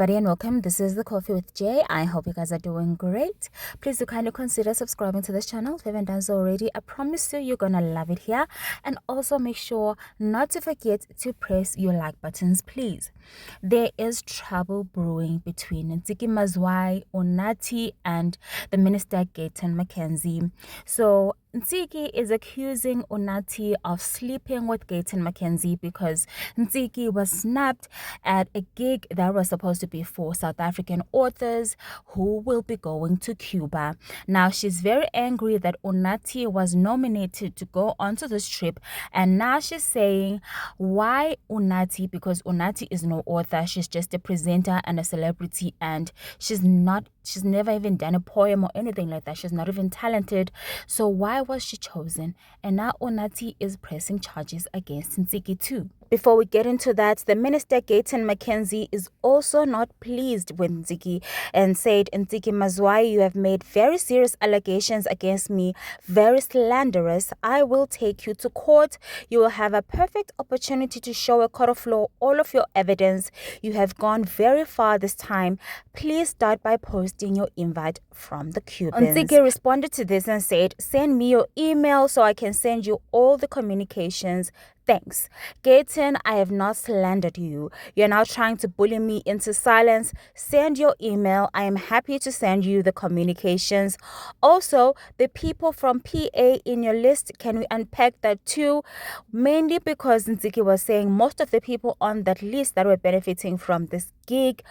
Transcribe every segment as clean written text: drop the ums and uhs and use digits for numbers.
everybody, and welcome. This is the Coffee with Jay. I hope you guys are doing great. Please do kindly consider subscribing to this channel if you haven't done so already. I promise you, you're gonna love it here. And also make sure not to forget to press your like buttons, please. There is trouble brewing between Ntsiki Mazwai, Unathi, and the Minister Gayton Mckenzie. So Ntsiki is accusing Unathi of sleeping with Gayton Mckenzie because Ntsiki was snapped at a gig that was supposed to be for South African authors who will be going to Cuba. Now, she's very angry that Unathi was nominated to go onto this trip, and now she's saying, why Unathi? Because Unathi is no author. She's just a presenter and a celebrity, and she's never even done a poem or anything like that. She's not even talented. So why was she chosen? And now Unathi is pressing charges against Ntsiki too. Before we get into that, the Minister Gayton Mckenzie is also not pleased with Ntsiki and said, Ntsiki Mazwai, you have made very serious allegations against me, very slanderous. I will take you to court. You will have a perfect opportunity to show a court of law all of your evidence. You have gone very far this time. Please start by posting your invite from the Cubans. Ntsiki responded to this and said, send me your email so I can send you all the communications. Thanks. Gayton, I have not slandered you. You're now trying to bully me into silence. Send your email. I am happy to send you the communications. Also, the people from PA in your list, can we unpack that too? Mainly because Ntsiki was saying most of the people on that list that were benefiting from this gig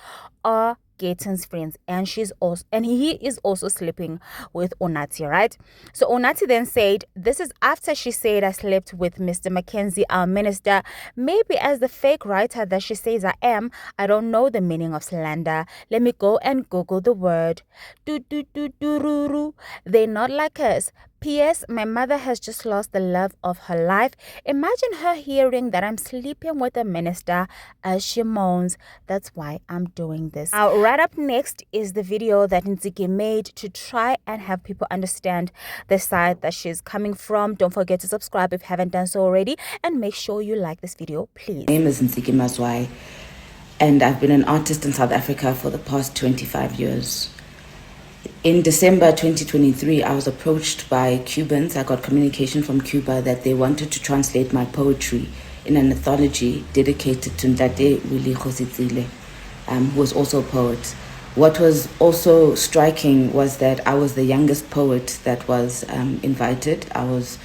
are Gayton's friends, and he is also sleeping with Unathi, right? So Unathi then said, this is after she said I slept with Mr. Mckenzie, our minister. Maybe as the fake writer that she says I am, I don't know the meaning of slander. Let me go and Google the word. They're not like us. P.S. My mother has just lost the love of her life. Imagine her hearing that I'm sleeping with a minister as she moans. That's why I'm doing this. Now, right up next is the video that Ntsiki made to try and have people understand the side that she's coming from. Don't forget to subscribe if you haven't done so already, and make sure you like this video, please. My name is Ntsiki Mazwai, and I've been an artist in South Africa for the past 25 years. In December 2023, I was approached by Cubans. I got communication from Cuba that they wanted to translate my poetry in an anthology dedicated to Ntate Willie Khositsile, who was also a poet. What was also striking was that I was the youngest poet that was invited. I was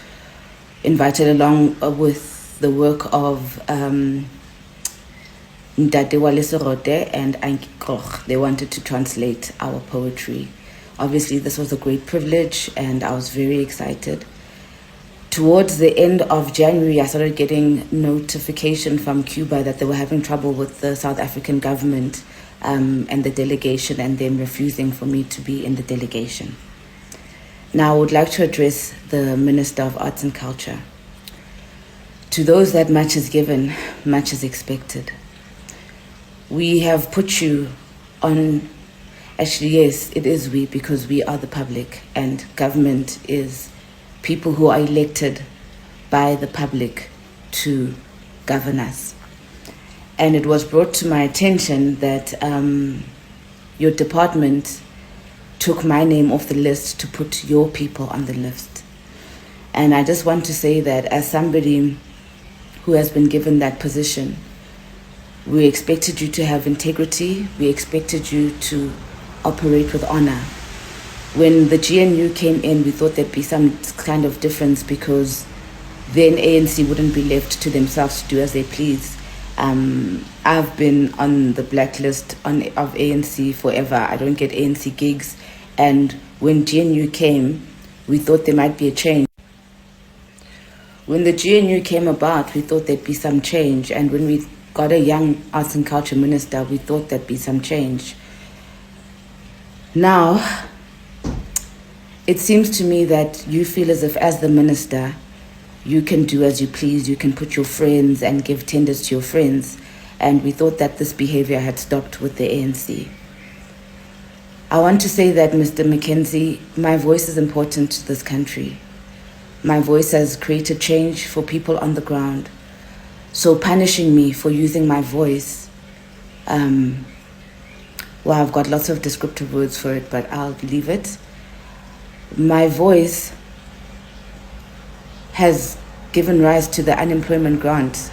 invited along with the work of Ntate Wale Serote and Anki Koch. They wanted to translate our poetry. Obviously, this was a great privilege, and I was very excited. Towards the end of January, I started getting notification from Cuba that they were having trouble with the South African government and the delegation, and them refusing for me to be in the delegation. Now, I would like to address the Minister of Arts and Culture. To those that much is given, much is expected. We have put you on. Actually, yes, it is we, because we are the public, and government is people who are elected by the public to govern us. And it was brought to my attention that your department took my name off the list to put your people on the list. And I just want to say that as somebody who has been given that position, we expected you to have integrity. We expected you to operate with honor. When the GNU came in, we thought there'd be some kind of difference, because then ANC wouldn't be left to themselves to do as they please. I've been on the blacklist of ANC forever. I don't get ANC gigs. And when GNU came, we thought there might be a change. When the GNU came about, we thought there'd be some change. And when we got a young arts and culture minister, we thought there'd be some change. Now, it seems to me that you feel as if, as the minister, you can do as you please. You can put your friends and give tenders to your friends. And we thought that this behavior had stopped with the ANC. I want to say that, Mr. Mckenzie, my voice is important to this country. My voice has created change for people on the ground. So punishing me for using my voice Well, I've got lots of descriptive words for it, but I'll leave it. My voice has given rise to the unemployment grant.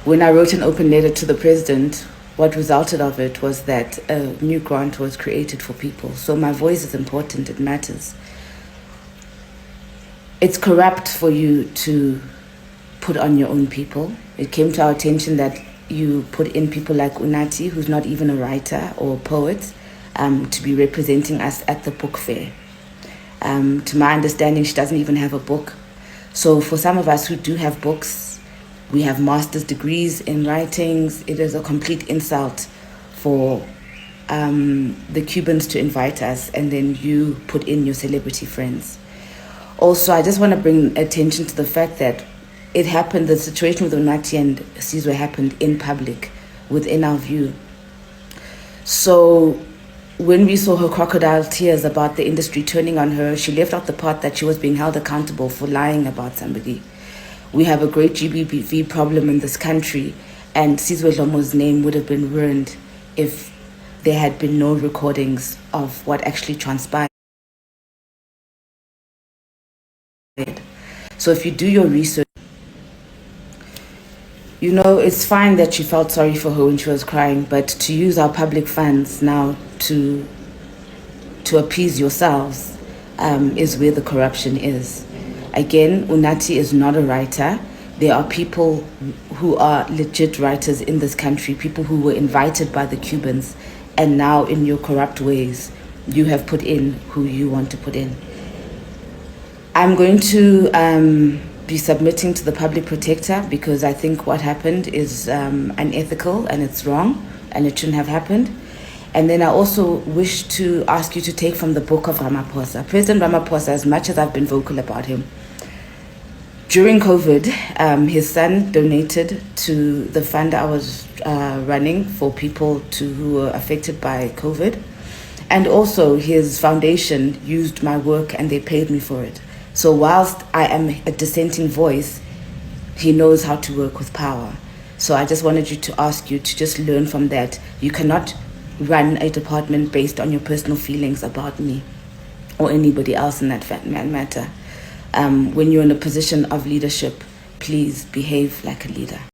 When I wrote an open letter to the president, what resulted of it was that a new grant was created for people. So my voice is important, it matters. It's corrupt for you to put on your own people. It came to our attention that you put in people like Unathi, who's not even a writer or a poet, to be representing us at the book fair. To my understanding, she doesn't even have a book. So for some of us who do have books, we have master's degrees in writings, it is a complete insult for the Cubans to invite us and then you put in your celebrity friends. Also, I just want to bring attention to the fact that it happened, the situation with Unathi and Sizwe happened in public, within our view. So when we saw her crocodile tears about the industry turning on her, she left out the part that she was being held accountable for lying about somebody. We have a great GBV problem in this country, and Sizwe Lomo's name would have been ruined if there had been no recordings of what actually transpired. So if you do your research, you know, it's fine that you felt sorry for her when she was crying, but to use our public funds now to appease yourselves is where the corruption is. Again, Unathi is not a writer. There are people who are legit writers in this country, people who were invited by the Cubans, and now in your corrupt ways, you have put in who you want to put in. I'm going to be submitting to the public protector because I think what happened is unethical and it's wrong and it shouldn't have happened. And then I also wish to ask you to take from the book of Ramaphosa. President Ramaphosa, as much as I've been vocal about him, during COVID, his son donated to the fund I was running for people who were affected by COVID. And also his foundation used my work and they paid me for it. So whilst I am a dissenting voice, he knows how to work with power. So I just wanted you to ask you to just learn from that. You cannot run a department based on your personal feelings about me or anybody else in that matter. When you're in a position of leadership, please behave like a leader.